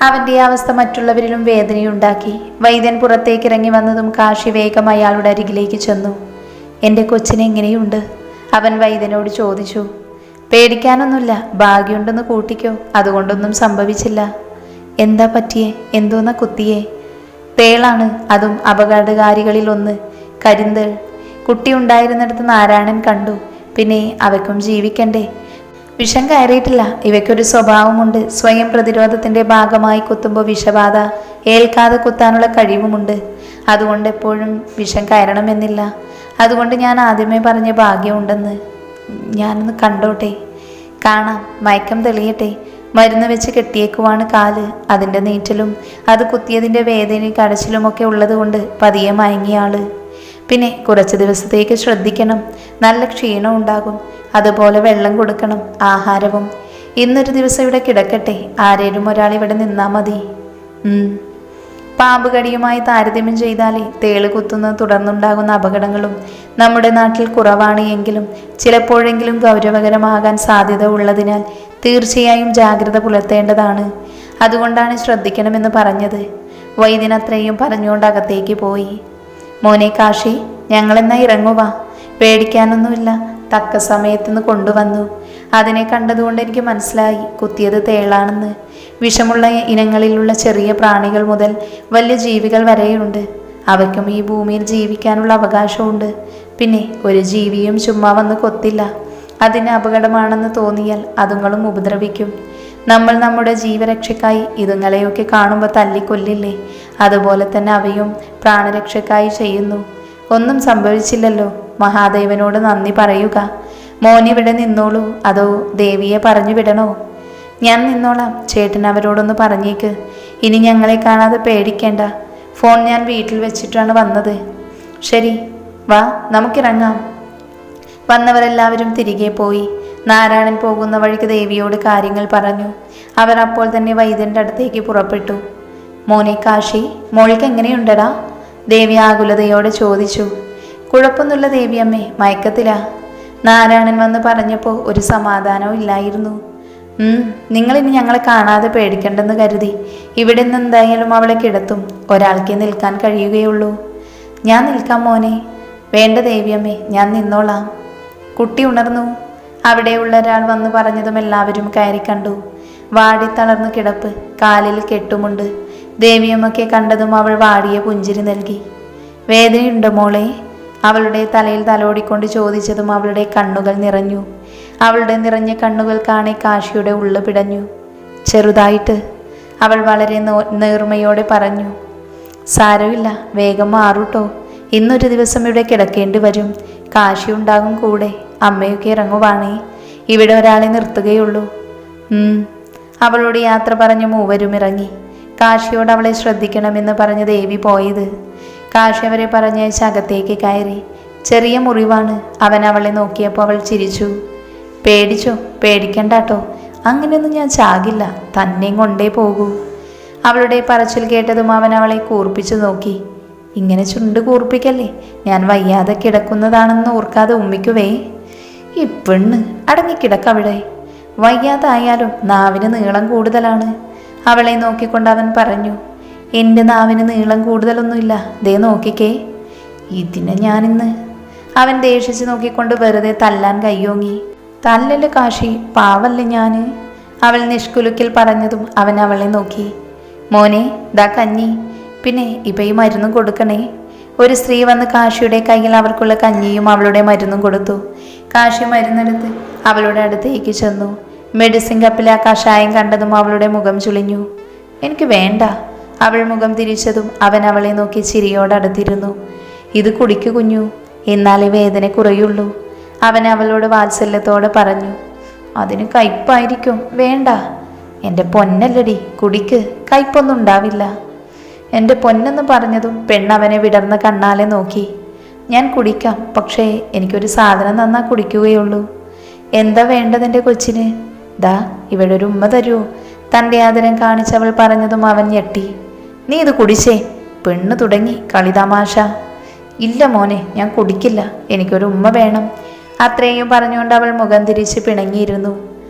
അവൻ്റെ അവസ്ഥ മറ്റുള്ളവരിലും വേദനയുണ്ടാക്കി. വൈദ്യൻ പുറത്തേക്ക് ഇറങ്ങി വന്നതും കാശി വേഗം അയാളുടെ അരികിലേക്ക് ചെന്നു. എൻ്റെ കൊച്ചിന് എങ്ങനെയുണ്ട്? അവൻ വൈദ്യനോട് ചോദിച്ചു. പേടിക്കാനൊന്നുമില്ല, ഭാഗ്യമുണ്ടെന്ന് കൂട്ടിക്കോ, അതുകൊണ്ടൊന്നും സംഭവിച്ചില്ല. എന്താ പറ്റിയേ? എന്തോന്നാ കുത്തിയേ? തേളാണ്, അതും അപകടകാരികളിൽ ഒന്ന്, കരിന്തൾ. കുട്ടി ഉണ്ടായിരുന്നിടത്ത് നാരായണൻ കണ്ടു. പിന്നെ അവയ്ക്കും ജീവിക്കണ്ടേ? വിഷം കയറിയിട്ടില്ല. ഇവയ്ക്കൊരു സ്വഭാവമുണ്ട്. സ്വയം പ്രതിരോധത്തിന്റെ ഭാഗമായി കുത്തുമ്പോൾ വിഷബാധ ഏൽക്കാതെ കുത്താനുള്ള കഴിവുമുണ്ട്. അതുകൊണ്ട് എപ്പോഴും വിഷം കയറണമെന്നില്ല. അതുകൊണ്ട് ഞാൻ ആദ്യമേ പറഞ്ഞ ഭാഗ്യമുണ്ടെന്ന്. ഞാനൊന്ന് കണ്ടോട്ടെ? കാണാം, മയക്കം തെളിയട്ടെ. മരുന്ന് വെച്ച് കെട്ടിയേക്കുവാണ് കാല്. അതിൻ്റെ നീറ്റലും അത് കുത്തിയതിൻ്റെ വേദനയും കടച്ചിലുമൊക്കെ ഉള്ളത് കൊണ്ട് പതിയെ മയങ്ങിയാള്. പിന്നെ കുറച്ച് ദിവസത്തേക്ക് ശ്രദ്ധിക്കണം. നല്ല ക്ഷീണം ഉണ്ടാകും. അതുപോലെ വെള്ളം കൊടുക്കണം, ആഹാരവും. ഇന്നൊരു ദിവസം ഇവിടെ കിടക്കട്ടെ. ആരേലും ഒരാൾ ഇവിടെ നിന്നാ മതി. പാമ്പ് കടിയുമായി താരതമ്യം ചെയ്താലേ തേള് കുത്തുന്നത് തുടർന്നുണ്ടാകുന്ന അപകടങ്ങളും നമ്മുടെ നാട്ടിൽ കുറവാണ്. എങ്കിലും ചിലപ്പോഴെങ്കിലും ഗൗരവകരമാകാൻ സാധ്യത ഉള്ളതിനാൽ തീർച്ചയായും ജാഗ്രത പുലർത്തേണ്ടതാണ്. അതുകൊണ്ടാണ് ശ്രദ്ധിക്കണമെന്ന് പറഞ്ഞത്. വൈദ്യൻ അത്രയും പറഞ്ഞുകൊണ്ട് അകത്തേക്ക് പോയി. മോനെ കാശി, ഞങ്ങളെന്നാ ഇറങ്ങുക. പേടിക്കാനൊന്നുമില്ല, തക്ക സമയത്തുനിന്ന് കൊണ്ടുവന്നു. അതിനെ കണ്ടതുകൊണ്ട് എനിക്ക് മനസ്സിലായി കുത്തിയത് തേളാണെന്ന്. വിഷമുള്ള ഇനങ്ങളിലുള്ള ചെറിയ പ്രാണികൾ മുതൽ വലിയ ജീവികൾ വരെയുണ്ട്. അവയ്ക്കും ഈ ഭൂമിയിൽ ജീവിക്കാനുള്ള അവകാശമുണ്ട്. പിന്നെ ഒരു ജീവിയും ചുമ്മാ വന്ന് കൊത്തില്ല. അതിന് അപകടമാണെന്ന് തോന്നിയാൽ അതുങ്ങളും ഉപദ്രവിക്കും. നമ്മൾ നമ്മുടെ ജീവരക്ഷയ്ക്കായി ഇതുങ്ങളെയൊക്കെ കാണുമ്പോൾ തല്ലിക്കൊല്ലില്ലേ? അതുപോലെ തന്നെ അവയും പ്രാണരക്ഷയ്ക്കായി ചെയ്യുന്നു. ഒന്നും സംഭവിച്ചില്ലല്ലോ. മഹാദേവനോട് നന്ദി പറയുക. മോനിവിടെ നിന്നോളൂ, അതോ ദേവിയെ പറഞ്ഞു വിടണോ? ഞാൻ നിന്നോളാം. ചേട്ടൻ അവരോടൊന്ന് പറഞ്ഞേക്ക്. ഇനി ഞങ്ങളെ കാണാതെ പേടിക്കേണ്ട. ഫോൺ ഞാൻ വീട്ടിൽ വെച്ചിട്ടാണ് വന്നത്. ശരി, വാ, നമുക്കിറങ്ങാം. വന്നവരെല്ലാവരും തിരികെ പോയി. നാരായണൻ പോകുന്ന വഴിക്ക് ദേവിയോട് കാര്യങ്ങൾ പറഞ്ഞു. അവർ അപ്പോൾ തന്നെ വൈദ്യൻ്റെ അടുത്തേക്ക് പുറപ്പെട്ടു. മോനെ കാശി, മോൾക്ക് എങ്ങനെയുണ്ടടാ? ദേവി ആകുലതയോടെ ചോദിച്ചു. കുഴപ്പമൊന്നുമില്ല ദേവിയമ്മേ, മയക്കത്തിലാ. നാരായണൻ വന്ന് പറഞ്ഞപ്പോൾ ഒരു സമാധാനവും ഇല്ലായിരുന്നു. നിങ്ങളിനി ഞങ്ങളെ കാണാതെ പേടിക്കണ്ടെന്ന് കരുതി ഇവിടെ നിന്ന് എന്തായാലും അവളെ കിടത്തും. ഒരാൾക്കേ നിൽക്കാൻ കഴിയുകയുള്ളൂ. ഞാൻ നിൽക്കാം മോനെ. വേണ്ട ദേവിയമ്മേ, ഞാൻ നിന്നോളാം. കുട്ടി ഉണർന്നു. അവിടെയുള്ള ഒരാൾ വന്ന് പറഞ്ഞതും എല്ലാവരും കയറി കണ്ടു. വാടി തളർന്നു കിടപ്പ്, കാലിൽ കെട്ടുമുണ്ട്. ദേവിയമ്മയ്ക്ക് കണ്ടതും അവൾ വാടിയ പുഞ്ചിരി നൽകി. വേദനയുണ്ടോ മോളെ? അവളുടെ തലയിൽ തലോടിക്കൊണ്ട് ചോദിച്ചതും അവളുടെ കണ്ണുകൾ നിറഞ്ഞു. അവളുടെ നിറഞ്ഞ കണ്ണുകൾ കാണെ കാശിയുടെ ഉള്ളു പിടഞ്ഞു. ചെറുതായിട്ട്. അവൾ വളരെ നേർമയോടെ പറഞ്ഞു. സാരമില്ല, വേഗം മാറൂട്ടോ. ഇന്നൊരു ദിവസം ഇവിടെ കിടക്കേണ്ടി വരും. കാശി ഉണ്ടാകും കൂടെ. അമ്മയൊക്കെ ഇറങ്ങുവാണേ. ഇവിടെ ഒരാളെ നിർത്തുകയുള്ളൂ. അവളോട് യാത്ര പറഞ്ഞ് മൂവരും ഇറങ്ങി. കാശിയോട് അവളെ ശ്രദ്ധിക്കണമെന്ന് പറഞ്ഞ് ദേവി പോയത്. കാശി അവരെ പറഞ്ഞയച്ച് അകത്തേക്ക് കയറി. ചെറിയ മുറിവാണ്. അവൻ അവളെ നോക്കിയപ്പോൾ അവൾ ചിരിച്ചു. പേടിച്ചോ? പേടിക്കണ്ടാട്ടോ, അങ്ങനെയൊന്നും ഞാൻ ചാകില്ല. തന്നെയും കൊണ്ടേ പോകൂ. അവളുടെ പറച്ചിൽ കേട്ടതും അവൻ അവളെ കൂർപ്പിച്ചു നോക്കി. ഇങ്ങനെ ചുണ്ട് കൂർപ്പിക്കല്ലേ, ഞാൻ വയ്യാതെ കിടക്കുന്നതാണെന്ന് ഓർക്കാതെ ഉമ്മിക്കുവേ. ഈ പെണ്ണ് അടങ്ങിക്കിടക്കവിടെ. വയ്യാതായാലും നാവിന് നീളം കൂടുതലാണ്. അവളെ നോക്കിക്കൊണ്ട് അവൻ പറഞ്ഞു. എൻ്റെ നാവിന് നീളം കൂടുതലൊന്നുമില്ല. ദേ നോക്കിക്കേ, ഇതിനെ ഞാനിന്ന്. അവൻ ദേഷിച്ച് നോക്കിക്കൊണ്ട് വെറുതെ തല്ലാൻ കയ്യോങ്ങി. തല്ലല് കാശി, പാവല്ലേ ഞാന്. അവൾ നിഷ്കുലുക്കിൽ പറഞ്ഞതും അവൻ അവളെ നോക്കി. മോനെ, ദാ കഞ്ഞി. പിന്നെ ഇപ്പം ഈ മരുന്നും കൊടുക്കണേ. ഒരു സ്ത്രീ വന്ന് കാശിയുടെ കയ്യിൽ അവർക്കുള്ള കഞ്ഞിയും അവളുടെ മരുന്നും കൊടുത്തു. കാശി മരുന്നെടുത്ത് അവളുടെ അടുത്തേക്ക് ചെന്നു. മെഡിസിൻ കപ്പിലെ ആ കഷായം കണ്ടതും അവളുടെ മുഖം ചുളിഞ്ഞു. എനിക്ക് വേണ്ട. അവൾ മുഖം തിരിച്ചതും അവൻ അവളെ നോക്കി ചിരിയോടടുത്തിരുന്നു. ഇത് കുടിക്കു കുഞ്ഞു, എന്നാലേ വേദന കുറയുള്ളൂ. അവൻ അവളോട് വാത്സല്യത്തോടെ പറഞ്ഞു. അതിന് കയ്പായിരിക്കും, വേണ്ട. എൻ്റെ പൊന്നല്ലടി, കുടിക്ക്, കയ്പൊന്നും ഉണ്ടാവില്ല. എൻ്റെ പൊന്നെന്ന് പറഞ്ഞതും പെണ്ണവനെ വിടർന്ന കണ്ണാലെ നോക്കി. ഞാൻ കുടിക്കാം, പക്ഷേ എനിക്കൊരു സാധനം തന്നാൽ കുടിക്കുകയുള്ളൂ. എന്താ വേണ്ടതെൻ്റെ കൊച്ചിന്? ദാ ഇവിടെ ഒരു ഉമ്മ തരുമോ? തൻ്റെ ആദരം കാണിച്ചവൾ പറഞ്ഞതും അവൻ ഞെട്ടി. നീ ഇത് കുടിച്ചേ. പെണ്ണ് തുടങ്ങി കളിതമാശ. ഇല്ല മോനെ, ഞാൻ കുടിക്കില്ല. എനിക്കൊരു ഉമ്മ വേണം. അത്രയും പറഞ്ഞുകൊണ്ട് അവൾ മുഖം തിരിച്ച് പിണങ്ങിയിരുന്നു.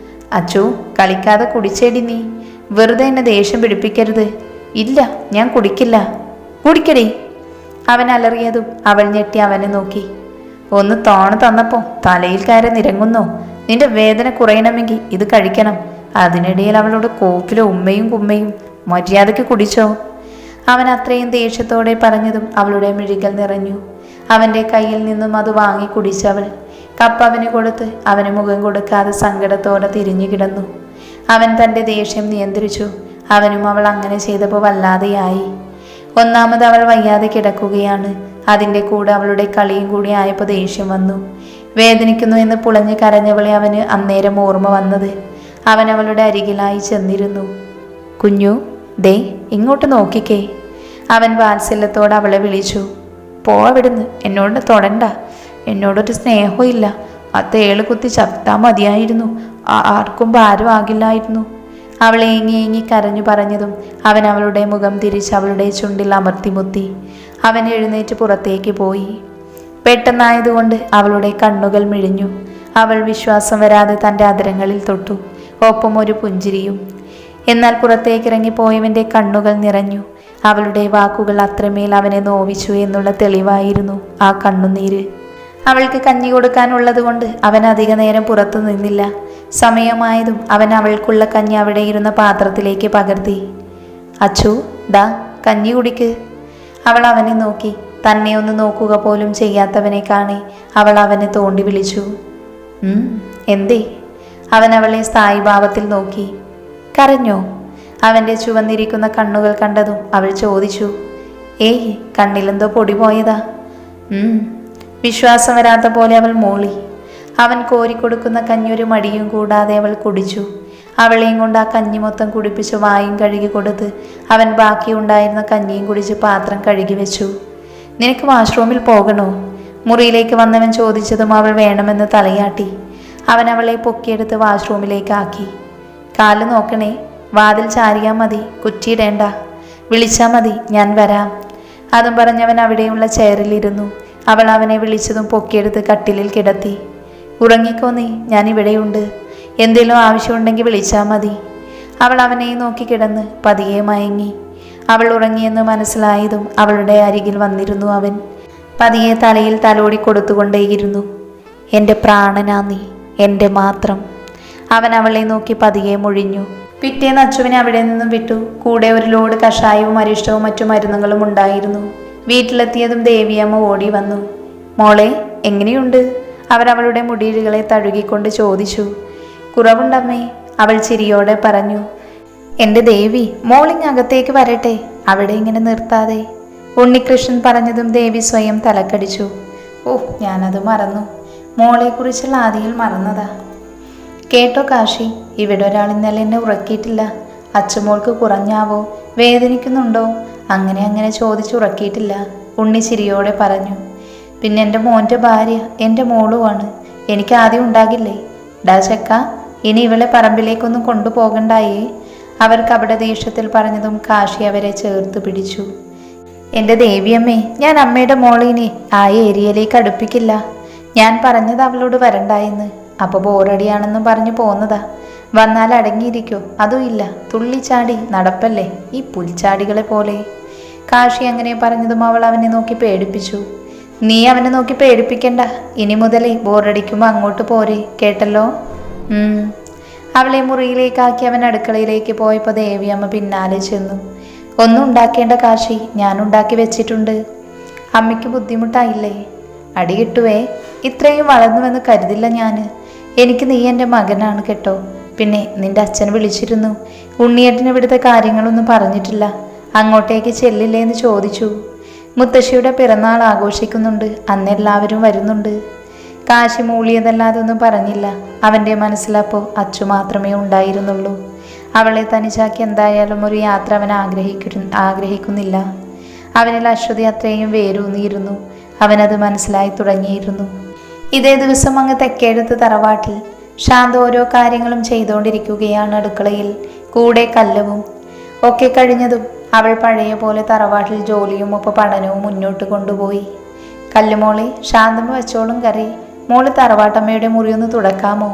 അച്ചു, കളിക്കാതെ കുടിച്ചേടി നീ. വെറുതെ എന്നെ ദേഷ്യം പിടിപ്പിക്കരുത്. ഇല്ല, ഞാൻ കുടിക്കില്ല. കുടിക്കടി. അവൻ അലറിയതും അവൾ ഞെട്ടി അവനെ നോക്കി. ഒന്ന് തോണ തന്നപ്പോ തലയിൽ കയറി നിരങ്ങുന്നോ? നിന്റെ വേദന കുറയണമെങ്കിൽ ഇത് കഴിക്കണം. അതിനിടയിൽ അവളോട് കോക്കിലെ ഉമ്മയും കുമ്മയും. മര്യാദയ്ക്ക് കുടിച്ചോ. അവൻ അത്രയും ദേഷ്യത്തോടെ പറഞ്ഞതും അവളുടെ മിഴികൾ നിറഞ്ഞു. അവൻ്റെ കയ്യിൽ നിന്നും അത് വാങ്ങി കുടിച്ചവൾ. കപ്പ് അവന് കൊടുത്ത് അവന് മുഖം കൊടുക്കാതെ സങ്കടത്തോടെ തിരിഞ്ഞു കിടന്നു. അവൻ തൻ്റെ ദേഷ്യം നിയന്ത്രിച്ചു. അവനും അവൾ അങ്ങനെ ചെയ്തപ്പോൾ വല്ലാതെയായി. ഒന്നാമത് അവൾ വയ്യാതെ കിടക്കുകയാണ്. അതിൻ്റെ കൂടെ അവളുടെ കളിയും കൂടി ആയപ്പോൾ ദേഷ്യം വന്നു. വേദനിക്കുന്നു എന്ന് പുളഞ്ഞ് കരഞ്ഞവളെ അവന് അന്നേരം ഓർമ്മ വന്നത്. അവൻ അവളുടെ അരികിലായി ചെന്നിരുന്നു. കുഞ്ഞു, ദേ ഇങ്ങോട്ട് നോക്കിക്കേ. അവൻ വാത്സല്യത്തോടെ അവളെ വിളിച്ചു. പോവിടുന്ന്, എന്നോട് തൊടണ്ട. എന്നോടൊരു സ്നേഹവും ഇല്ല. ആ തേള് കുത്തി ചത്താ മതിയായിരുന്നു. ആർക്കും ഭാരം ആകില്ലായിരുന്നു. അവൾ ഏങ്ങി ഏങ്ങി കരഞ്ഞു പറഞ്ഞതും അവൻ അവളുടെ മുഖം തിരിച്ച് അവളുടെ ചുണ്ടിൽ അമർത്തിമുത്തി. അവൻ എഴുന്നേറ്റ് പുറത്തേക്ക് പോയി. പെട്ടെന്നായതുകൊണ്ട് അവളുടെ കണ്ണുകൾ മിഴിഞ്ഞു. അവൾ വിശ്വാസം വരാതെ തൻ്റെ അധരങ്ങളിൽ തൊട്ടു. ഒപ്പം ഒരു പുഞ്ചിരിയും. എന്നാൽ പുറത്തേക്കിറങ്ങി പോയവൻ്റെ കണ്ണുകൾ നിറഞ്ഞു. അവളുടെ വാക്കുകൾ അത്രമേൽ അവനെ നോവിച്ചു എന്നുള്ള തെളിവായിരുന്നു ആ കണ്ണുനീര്. അവൾക്ക് കഞ്ഞി കൊടുക്കാനുള്ളത് കൊണ്ട് അവൻ അധിക നേരം പുറത്തു നിന്നില്ല. സമയമായതും അവൻ അവൾക്കുള്ള കഞ്ഞി അവിടെ ഇരുന്ന പാത്രത്തിലേക്ക് പകർത്തി. അച്ചു, ദാ കഞ്ഞി കുടിക്ക്. അവൾ അവനെ നോക്കി. തന്നെ ഒന്ന് നോക്കുക പോലും ചെയ്യാത്തവനെ കാണി അവൾ അവനെ തോണ്ടി വിളിച്ചു. എന്തേ? അവൻ അവളെ സ്ഥായിഭാവത്തിൽ നോക്കി. കരഞ്ഞോ? അവൻ്റെ ചുവന്നിരിക്കുന്ന കണ്ണുകൾ കണ്ടതും അവൾ ചോദിച്ചു. ഏയ്, കണ്ണിലെന്തോ പൊടി പോയതാ. വിശ്വാസം വരാത്ത പോലെ അവൾ മൂളി. അവൻ കോരിക്കൊടുക്കുന്ന കഞ്ഞി ഒരു മടിയും കൂടാതെ അവൾ കുടിച്ചു. അവളെയും കൊണ്ട് ആ കഞ്ഞി മൊത്തം കുടിപ്പിച്ച് വായും കഴുകി കൊടുത്ത് അവൻ ബാക്കിയുണ്ടായിരുന്ന കഞ്ഞിയും കുടിച്ച് പാത്രം കഴുകി വെച്ചു. നിനക്ക് വാഷ്റൂമിൽ പോകണോ? മുറിയിലേക്ക് വന്നവൻ ചോദിച്ചതും അവൾ വേണമെന്ന് തലയാട്ടി. അവൻ അവളെ പൊക്കിയെടുത്ത് വാഷ്റൂമിലേക്ക് ആക്കി. കാല് നോക്കണേ, വാതിൽ ചാരിയാൽ മതി, കുറ്റിയിടേണ്ട. വിളിച്ചാൽ മതി, ഞാൻ വരാം. അതും പറഞ്ഞവൻ അവിടെയുള്ള ചെയറിലിരുന്നു. അവൾ അവനെ വിളിച്ചതും പൊക്കിയെടുത്ത് കട്ടിലിൽ കിടത്തി. ഉറങ്ങിക്കോ നീ, ഞാൻ ഇവിടെയുണ്ട്. എന്തെങ്കിലും ആവശ്യമുണ്ടെങ്കിൽ വിളിച്ചാൽ മതി. അവൾ അവനെ നോക്കി കിടന്ന് പതിയെ മയങ്ങി. അവൾ ഉറങ്ങിയെന്ന് മനസ്സിലായതും അവളുടെ അരികിൽ വന്നിരുന്നു അവൻ. പതിയെ തലയിൽ തലോടി കൊടുത്തുകൊണ്ടേയിരുന്നു. എൻ്റെ പ്രാണനാ നീ, എൻ്റെ മാത്രം. അവൻ അവളെ നോക്കി പതിയെ മൊഴിഞ്ഞു. പിറ്റേന്ന് അച്ചുവിനെ അവിടെ നിന്നും വിട്ടു. കൂടെ ഒരു ലോഡ് കഷായവും അരിഷ്ടവും മറ്റു മരുന്നുകളും ഉണ്ടായിരുന്നു. വീട്ടിലെത്തിയതും ദേവിയമ്മ ഓടി വന്നു. മോളെ, എങ്ങനെയുണ്ട്? അവരവളുടെ മുടിയിഴകളെ തഴുകിക്കൊണ്ട് ചോദിച്ചു. കുറവുണ്ടമ്മേ, അവൾ ചിരിയോടെ പറഞ്ഞു. എൻ്റെ ദേവി, മോളിങ് അകത്തേക്ക് വരട്ടെ, അവിടെ ഇങ്ങനെ നിർത്താതെ. ഉണ്ണികൃഷ്ണൻ പറഞ്ഞതും ദേവി സ്വയം തലക്കടിച്ചു. ഞാനത് മറന്നു. മോളെക്കുറിച്ചുള്ള ആദിയിൽ മറന്നതാ. കേട്ടോ കാശി, ഇവിടെ ഒരാൾ ഇന്നലെ എന്നെ ഉറക്കിയിട്ടില്ല. അച്ചുമോൾക്ക് കുറഞ്ഞാവോ, വേദനിക്കുന്നുണ്ടോ, അങ്ങനെ ചോദിച്ചുറക്കിയിട്ടില്ല. ഉണ്ണി ചിരിയോടെ പറഞ്ഞു. പിന്നെ എൻ്റെ മോൻ്റെ ഭാര്യ എൻ്റെ മോളുമാണ്. എനിക്ക് ആദ്യം ഉണ്ടാകില്ലേ? ഡാ ചെക്ക, ഇനി ഇവളെ പറമ്പിലേക്കൊന്നും കൊണ്ടുപോകണ്ടായേ. അവർക്ക് അവിടെ ദേഷ്യത്തിൽ പറഞ്ഞതും കാശി അവരെ ചേർത്ത് പിടിച്ചു. എൻ്റെ ദേവിയമ്മേ, ഞാൻ അമ്മയുടെ മോളിനെ ആ ഏരിയയിലേക്ക് അടുപ്പിക്കില്ല. ഞാൻ പറഞ്ഞത് അവളോട് വരണ്ടായെന്ന്. അപ്പോൾ ബോറടിയാണെന്നും പറഞ്ഞു പോന്നതാ. വന്നാൽ അടങ്ങിയിരിക്കോ? അതും ഇല്ല, തുള്ളിച്ചാടി നടപ്പല്ലേ ഈ പുൽച്ചാടികളെ പോലെ. കാശി അങ്ങനെ പറഞ്ഞതും അവൾ അവനെ നോക്കി പേടിപ്പിച്ചു. നീ അവനെ നോക്കി പേടിപ്പിക്കണ്ട. ഇനി മുതലേ ബോറടിക്കുമ്പോൾ അങ്ങോട്ട് പോരെ, കേട്ടല്ലോ? അവളെ മുറിയിലേക്കാക്കി അവൻ അടുക്കളയിലേക്ക് പോയപ്പോൾ ദേവിയമ്മ പിന്നാലെ ചെന്നു. ഒന്നും ഉണ്ടാക്കേണ്ട കാശി, ഞാൻ ഉണ്ടാക്കി വെച്ചിട്ടുണ്ട്. അമ്മയ്ക്ക് ബുദ്ധിമുട്ടായില്ലേ? അടി കിട്ടുവേ. ഇത്രയും വളർന്നുവെന്ന് കരുതില്ല ഞാൻ. എനിക്ക് നീ എൻ്റെ മകനാണ് കേട്ടോ. പിന്നെ നിന്റെ അച്ഛൻ വിളിച്ചിരുന്നു. ഉണ്ണിയേട്ടന് ഇവിടുത്തെ കാര്യങ്ങളൊന്നും പറഞ്ഞിട്ടില്ല. അങ്ങോട്ടേക്ക് ചെല്ലില്ലേ എന്ന് ചോദിച്ചു. മുത്തശ്ശിയുടെ പിറന്നാൾ ആഘോഷിക്കുന്നുണ്ട്, അന്നെല്ലാവരും വരുന്നുണ്ട്. കാശി മൂളിയതല്ലാതെ ഒന്നും പറഞ്ഞില്ല. അവൻ്റെ മനസ്സിലപ്പോൾ അച്ചു മാത്രമേ ഉണ്ടായിരുന്നുള്ളൂ. അവളെ തനിച്ചാക്കി എന്തായാലും ഒരു യാത്ര അവൻ ആഗ്രഹിക്കുന്നില്ല. അവനിൽ അശ്വതി അത്രയും വേരൂന്നിയിരുന്നു. അവനത് മനസ്സിലായി തുടങ്ങിയിരുന്നു. ഇതേ ദിവസം അങ്ങ് തെക്കേടത്ത് തറവാട്ടിൽ ശാന്ത ഓരോ കാര്യങ്ങളും ചെയ്തുകൊണ്ടിരിക്കുകയാണ് അടുക്കളയിൽ. കൂടെ കല്ലവും ഒക്കെ കഴിഞ്ഞതും അവൾ പഴയ പോലെ തറവാട്ടിൽ ജോലിയും ഒപ്പം പഠനവും മുന്നോട്ട് കൊണ്ടുപോയി. കല്ലുമോളെ, ശാന്തമ്മ വെച്ചോളും കറി. മോള് തറവാട്ടമ്മയുടെ മുറിയൊന്ന് തുടക്കാമോ?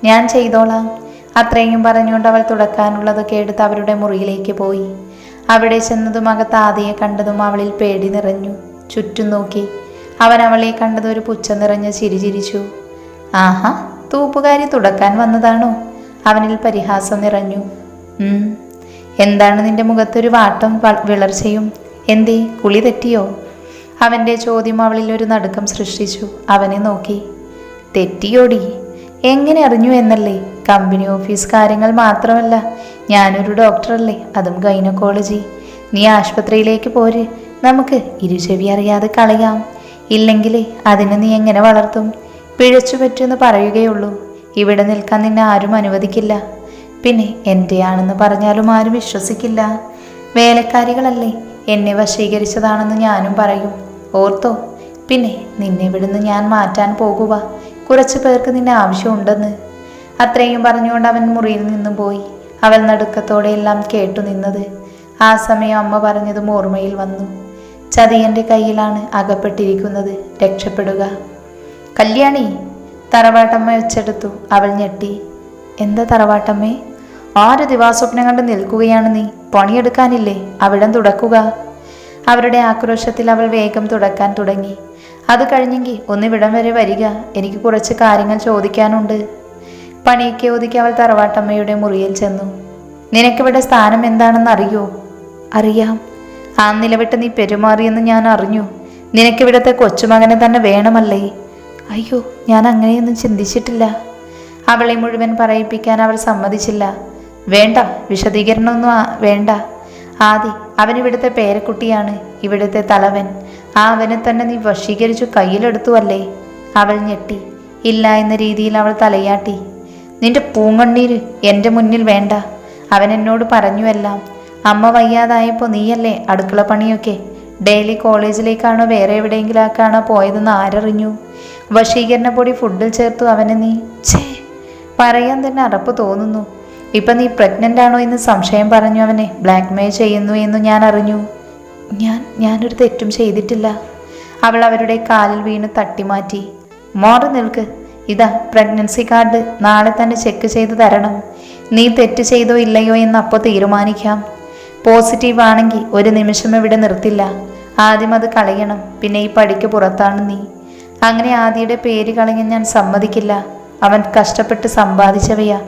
ഞാൻ ചെയ്തോളാം. അത്രയും പറഞ്ഞുകൊണ്ട് അവൾ തുടക്കാനുള്ളതൊക്കെ എടുത്ത് അവരുടെ മുറിയിലേക്ക് പോയി. അവിടെ ചെന്നതും അകത്ത് ആദിയെ കണ്ടതും അവളിൽ പേടി നിറഞ്ഞു. ചുറ്റും നോക്കി. അവൻ അവളെ കണ്ടത് ഒരു പുച്ഛം നിറഞ്ഞ ചിരി ചിരിച്ചു. ആഹാ, തൂപ്പുകാരി തുടക്കാൻ വന്നതാണോ? അവനിൽ പരിഹാസം നിറഞ്ഞു. എന്താണ് നിന്റെ മുഖത്തൊരു വാട്ടം വിളർച്ചയും? എന്തേ, കുളി തെറ്റിയോ? അവൻ്റെ ചോദ്യം അവളിൽ ഒരു നടുക്കം സൃഷ്ടിച്ചു. അവനെ നോക്കി. തെറ്റിയോടി? എങ്ങനെ അറിഞ്ഞു എന്നല്ലേ? കമ്പനി ഓഫീസ് കാര്യങ്ങൾ മാത്രമല്ല, ഞാനൊരു ഡോക്ടറല്ലേ, അതും ഗൈനക്കോളജി. നീ ആശുപത്രിയിലേക്ക് പോര്, നമുക്ക് ഇരുചെവി അറിയാതെ കളയാം. ഇല്ലെങ്കിലേ അതിന് നീ എങ്ങനെ വളർത്തും? പിഴച്ചു പറ്റുമെന്ന് പറയുകയുള്ളൂ. ഇവിടെ നിൽക്കാൻ നിന്നെ ആരും അനുവദിക്കില്ല. പിന്നെ എൻ്റെയാണെന്ന് പറഞ്ഞാലും ആരും വിശ്വസിക്കില്ല. വേലക്കാരികളല്ലേ എന്നെ വശീകരിച്ചതാണെന്ന് ഞാനും പറയും. ഓർത്തോ? പിന്നെ നിന്നെ ഇവിടുന്ന് ഞാൻ മാറ്റാൻ പോകുക. കുറച്ചു പേർക്ക് നിന്നെ ആവശ്യമുണ്ടെന്ന്. അത്രയും പറഞ്ഞുകൊണ്ട് അവൻ മുറിയിൽ നിന്നും പോയി. അവൾ നടുക്കത്തോടെ എല്ലാം കേട്ടു നിന്നത്. ആ സമയം അമ്മ പറഞ്ഞതും ഓർമ്മയിൽ വന്നു. ചതിയൻ്റെ കയ്യിലാണ് അകപ്പെട്ടിരിക്കുന്നത്, രക്ഷപ്പെടുക. കല്യാണി! തറവാട്ടമ്മ വെച്ചെടുത്തു. അവൾ ഞെട്ടി. എന്താ തറവാട്ടമ്മേ? 6 ദിവാസ്വപ്നം കണ്ട് നിൽക്കുകയാണ് നീ. പണിയെടുക്കാനില്ലേ? അവിടം തുടക്കുക. അവരുടെ ആക്രോശത്തിൽ അവൾ വേഗം തുടക്കാൻ തുടങ്ങി. അത് കഴിഞ്ഞെങ്കിൽ ഒന്നിവിടം വരെ വരിക, എനിക്ക് കുറച്ച് കാര്യങ്ങൾ ചോദിക്കാനുണ്ട്. പണിയൊക്കെ ഒതുക്കി അവൾ തറവാട്ടമ്മയുടെ മുറിയിൽ ചെന്നു. നിനക്കിവിടെ സ്ഥാനം എന്താണെന്ന് അറിയോ? അറിയാം. ആ നിലവിട്ട് നീ പെരുമാറിയെന്ന് ഞാൻ അറിഞ്ഞു. നിനക്കിവിടത്തെ കൊച്ചുമകനെ തന്നെ വേണമല്ലേ? അയ്യോ, ഞാൻ അങ്ങനെയൊന്നും ചിന്തിച്ചിട്ടില്ല. അവളെ മുഴുവൻ പറയിപ്പിക്കാൻ അവൾ സമ്മതിച്ചില്ല. വേണ്ട, വിശദീകരണമൊന്നും വേണ്ട. ആദി അവനിവിടുത്തെ പേരക്കുട്ടിയാണ്, ഇവിടുത്തെ തലവൻ. ആ അവനെ തന്നെ നീ വശീകരിച്ചു കയ്യിലെടുത്തു അല്ലേ? അവൾ ഞെട്ടി. ഇല്ല എന്ന രീതിയിൽ അവൾ തലയാട്ടി. നിന്റെ പൂങ്കണ്ണീര് എൻ്റെ മുന്നിൽ വേണ്ട. അവൻ എന്നോട് പറഞ്ഞുവെല്ലാം. അമ്മ വയ്യാതായപ്പോൾ നീയല്ലേ അടുക്കള പണിയൊക്കെ? ഡെയിലി കോളേജിലേക്കാണോ വേറെ എവിടെയെങ്കിലാക്കാണോ പോയതെന്ന് ആരറിഞ്ഞു? വശീകരണ പൊടി ഫുഡിൽ ചേർത്തു അവനെ നീ. ഛേ, പറയാൻ തന്നെ അറപ്പ് തോന്നുന്നു. ഇപ്പം നീ പ്രഗ്നൻ്റ് ആണോ എന്ന് സംശയം പറഞ്ഞു അവനെ ബ്ലാക്ക്മെയിൽ ചെയ്യുന്നു എന്ന് ഞാൻ അറിഞ്ഞു. ഞാനൊരു തെറ്റും ചെയ്തിട്ടില്ല. അവൾ അവരുടെ കാലിൽ വീണ് തട്ടിമാറ്റി. മാറി നിൽക്ക്. ഇതാ പ്രഗ്നൻസി കാർഡ്, നാളെ തന്നെ ചെക്ക് ചെയ്ത് തരണം. നീ തെറ്റ് ചെയ്തോ ഇല്ലയോ എന്ന് അപ്പോൾ തീരുമാനിക്കാം. പോസിറ്റീവ് ആണെങ്കിൽ ഒരു നിമിഷം ഇവിടെ നിർത്തില്ല. ആദ്യം അത് കളയണം. പിന്നെ ഈ പടിക്ക് പുറത്താണ് നീ. അങ്ങനെ ആദിയുടെ പേര് കളയാൻ ഞാൻ സമ്മതിക്കില്ല. അവൻ കഷ്ടപ്പെട്ട് സമ്പാദിച്ചവയാ.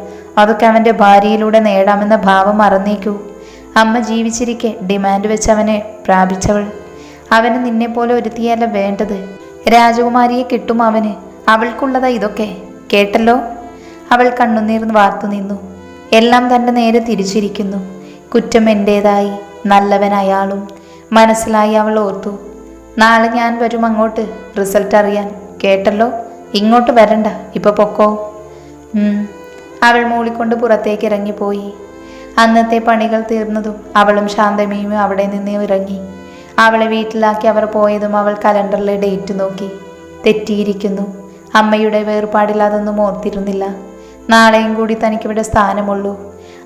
അതൊക്കെ അവൻ്റെ ഭാര്യയിലൂടെ നേടാമെന്ന ഭാവം മറന്നേക്കൂ. അമ്മ ജീവിച്ചിരിക്കെ ഡിമാൻഡ് വെച്ച് അവനെ പ്രാപിച്ചവൾ. അവന് നിന്നെപ്പോലെ ഒരുത്തിയല്ല വേണ്ടത്. രാജകുമാരിയെ കിട്ടും അവന്. അവൾക്കുള്ളതാ ഇതൊക്കെ. കേട്ടല്ലോ? അവൾ കണ്ണുനീർ വാർത്തു നിന്നു. എല്ലാം തൻ്റെ നേരെ തിരിച്ചിരിക്കുന്നു. കുറ്റം എൻ്റേതായി, നല്ലവൻ അയാളും. മനസ്സിലായി അവൾ ഓർത്തു. നാളെ ഞാൻ വരും അങ്ങോട്ട് റിസൾട്ട് അറിയാൻ. കേട്ടല്ലോ? ഇങ്ങോട്ട് വരണ്ട, ഇപ്പൊ പൊക്കോ. അവൾ മൂളിക്കൊണ്ട് പുറത്തേക്ക് ഇറങ്ങിപ്പോയി. അന്നത്തെ പണികൾ തീർന്നതും അവളും ശാന്തമ്മയും അവിടെ നിന്ന് ഇറങ്ങി. അവളെ വീട്ടിലാക്കി അവർ പോയതും അവൾ കലണ്ടറിലെ ഡേറ്റ് നോക്കി. തെറ്റിയിരിക്കുന്നു. അമ്മയുടെ വേർപാടിൽ അതൊന്നും ഓർത്തിരുന്നില്ല. നാളെയും കൂടി തനിക്കിവിടെ സ്ഥാനമുള്ളൂ.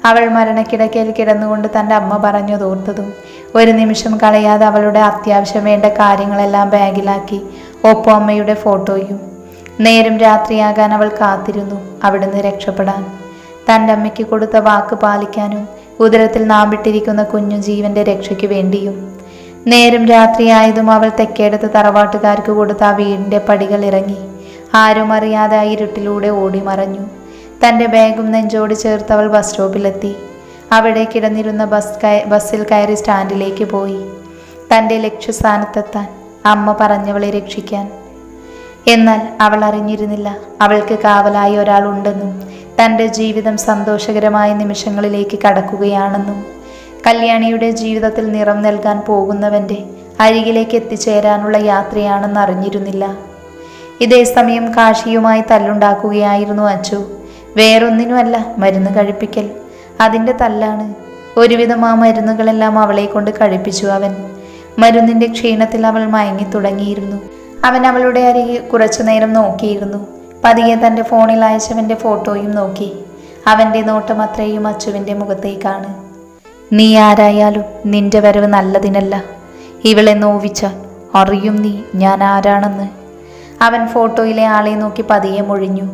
അവൾ മരണക്കിടക്കയിൽ കിടന്നുകൊണ്ട് തൻ്റെ അമ്മ പറഞ്ഞതോർത്തതും ഒരു നിമിഷം കളയാതെ അവളുടെ അത്യാവശ്യം വേണ്ട കാര്യങ്ങളെല്ലാം ബാഗിലാക്കി. ഒപ്പം അമ്മയുടെ ഫോട്ടോയും. നേരം രാത്രിയാകാൻ അവൾ കാത്തിരുന്നു അവിടുന്ന് രക്ഷപ്പെടാൻ. തൻ്റെ അമ്മയ്ക്ക് കൊടുത്ത വാക്ക് പാലിക്കാനും ഉദരത്തിൽ നാമ്പിട്ടിരിക്കുന്ന കുഞ്ഞു ജീവന്റെ രക്ഷയ്ക്ക് വേണ്ടിയും. നേരം രാത്രിയായതും അവൾ തെക്കേടത്ത് തറവാട്ടുകാർക്ക് കൊടുത്ത ആ വീടിൻ്റെ പടികൾ ഇറങ്ങി. ആരും അറിയാതെ ആ ഇരുട്ടിലൂടെ ഓടി മറഞ്ഞു. തൻ്റെ ബാഗും നെഞ്ചോട് ചേർത്ത് അവൾ ബസ് സ്റ്റോപ്പിലെത്തി. അവിടെ കിടന്നിരുന്ന ബസ്സിൽ കയറി സ്റ്റാൻഡിലേക്ക് പോയി. തൻ്റെ ലക്ഷ്യസ്ഥാനത്തെത്താൻ, അമ്മ പറഞ്ഞവളെ രക്ഷിക്കാൻ. എന്നാൽ അവൾ അറിഞ്ഞിരുന്നില്ല അവൾക്ക് കാവലായി ഒരാളുണ്ടെന്നും തൻ്റെ ജീവിതം സന്തോഷകരമായ നിമിഷങ്ങളിലേക്ക് കടക്കുകയാണെന്നും. കല്യാണിയുടെ ജീവിതത്തിൽ നിറം നൽകാൻ പോകുന്നവൻ്റെ അരികിലേക്ക് എത്തിച്ചേരാനുള്ള യാത്രയാണെന്ന് അറിഞ്ഞിരുന്നില്ല. ഇതേ സമയം കാശിയുമായി തല്ലുണ്ടാക്കുകയായിരുന്നു അച്ചു. വേറൊന്നിനുമല്ല, മരുന്ന് കഴിപ്പിക്കൽ. അതിൻ്റെ തല്ലാണ്. ഒരുവിധം ആ മരുന്നുകളെല്ലാം അവളെ കൊണ്ട് കഴിപ്പിച്ചു അവൻ. മരുന്നിൻ്റെ ക്ഷീണത്തിൽ അവൾ മയങ്ങി തുടങ്ങിയിരുന്നു. അവൻ അവളുടെ അരികെ കുറച്ചു നേരം നോക്കിയിരുന്നു. പതിയെ തൻ്റെ ഫോണിൽ അയച്ചവൻ്റെ ഫോട്ടോയും നോക്കി. അവൻ്റെ നോട്ടം അത്രയും അച്ചുവിൻ്റെ മുഖത്തേക്കാണ്. നീ ആരായാലും നിന്റെ വരവ് നല്ലതിനല്ല. ഇവളെ നോവിച്ചാൽ അറിയും നീ ഞാൻ ആരാണെന്ന്. അവൻ ഫോട്ടോയിലെ ആളെ നോക്കി പതിയെ മൊഴിഞ്ഞു.